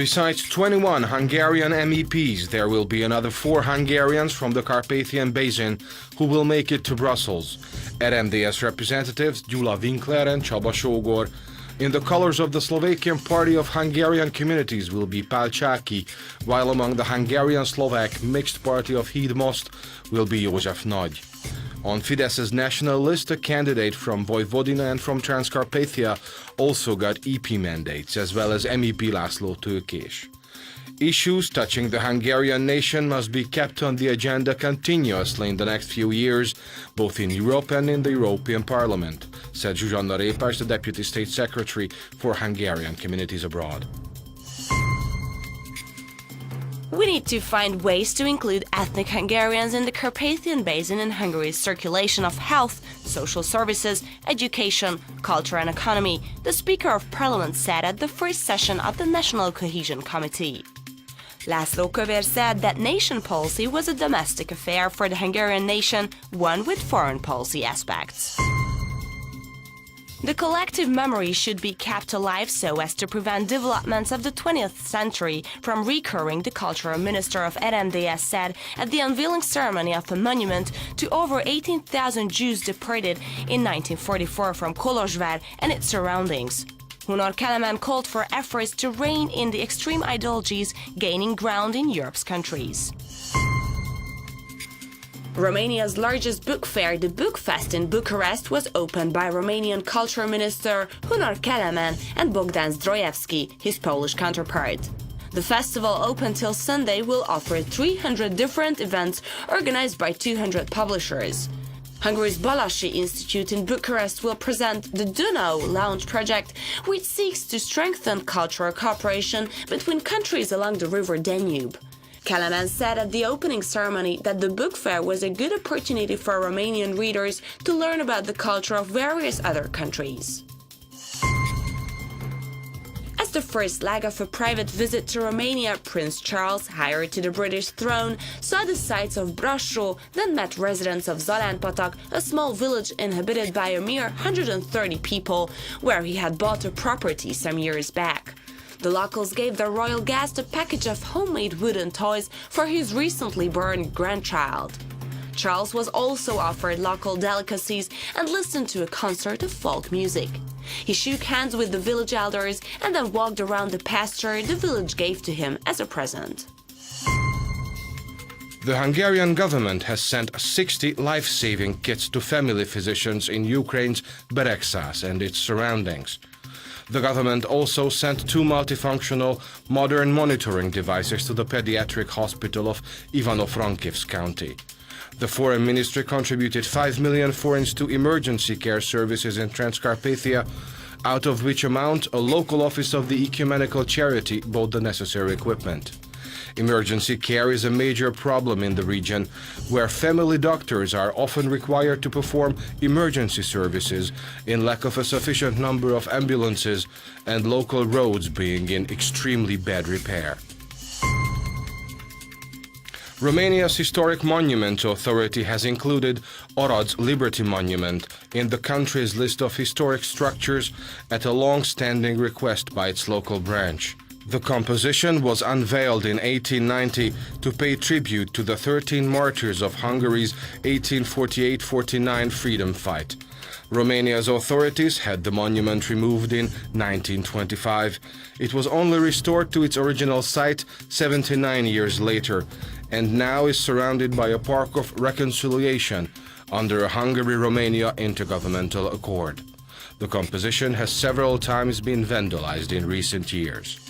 Besides 21 Hungarian MEPs, there will be another 4 Hungarians from the Carpathian Basin who will make it to Brussels. RMDS representatives Gyula Winkler and Csaba Sógor. In the colors of the Slovakian Party of Hungarian Communities will be Palcsáky, while among the Hungarian-Slovak mixed party of Hídmost will be József Nagy. On Fidesz's national list, a candidate from Vojvodina and from Transcarpathia also got EP mandates, as well as MEP László Tőkés. Issues touching the Hungarian nation must be kept on the agenda continuously in the next few years, both in Europe and in the European Parliament, said Zsuzsanna Répás, the Deputy State Secretary for Hungarian Communities Abroad. We need to find ways to include ethnic Hungarians in the Carpathian Basin in Hungary's circulation of health, social services, education, culture and economy, the Speaker of Parliament said at the first session of the National Cohesion Committee. László Kövér said that nation policy was a domestic affair for the Hungarian nation, one with foreign policy aspects. The collective memory should be kept alive so as to prevent developments of the 20th century from recurring, the cultural minister of RMDS said at the unveiling ceremony of a monument to over 18,000 Jews deported in 1944 from Kolozsváron and its surroundings. Hunor Kelemen called for efforts to rein in the extreme ideologies gaining ground in Europe's countries. Romania's largest book fair, the Book Fest in Bucharest, was opened by Romanian Culture Minister Hunor Kelemen and Bogdan Zdrojewski, his Polish counterpart. The festival, open till Sunday, will offer 300 different events organized by 200 publishers. Hungary's Balassi Institute in Bucharest will present the Duna Lounge project, which seeks to strengthen cultural cooperation between countries along the river Danube. Kelemen said at the opening ceremony that the book fair was a good opportunity for Romanian readers to learn about the culture of various other countries. As the first leg of a private visit to Romania, Prince Charles, heir to the British throne, saw the sights of Brașov, then met residents of Zalánpatak, a small village inhabited by a mere 130 people, where he had bought a property some years back. The locals gave their royal guest a package of homemade wooden toys for his recently born grandchild. Charles was also offered local delicacies and listened to a concert of folk music. He shook hands with the village elders and then walked around the pasture the village gave to him as a present. The Hungarian government has sent 60 life-saving kits to family physicians in Ukraine's Beregszás and its surroundings. The government also sent 2 multifunctional, modern monitoring devices to the pediatric hospital of Ivano-Frankivsk County. The Foreign Ministry contributed 5 million forints to emergency care services in Transcarpathia, out of which amount a local office of the ecumenical charity bought the necessary equipment. Emergency care is a major problem in the region, where family doctors are often required to perform emergency services in lack of a sufficient number of ambulances and local roads being in extremely bad repair. Romania's Historic Monuments Authority has included Arad's Liberty Monument in the country's list of historic structures at a long-standing request by its local branch. The composition was unveiled in 1890 to pay tribute to the 13 martyrs of Hungary's 1848-49 freedom fight. Romania's authorities had the monument removed in 1925. It was only restored to its original site 79 years later, and now is surrounded by a park of reconciliation under a Hungary-Romania intergovernmental accord. The composition has several times been vandalized in recent years.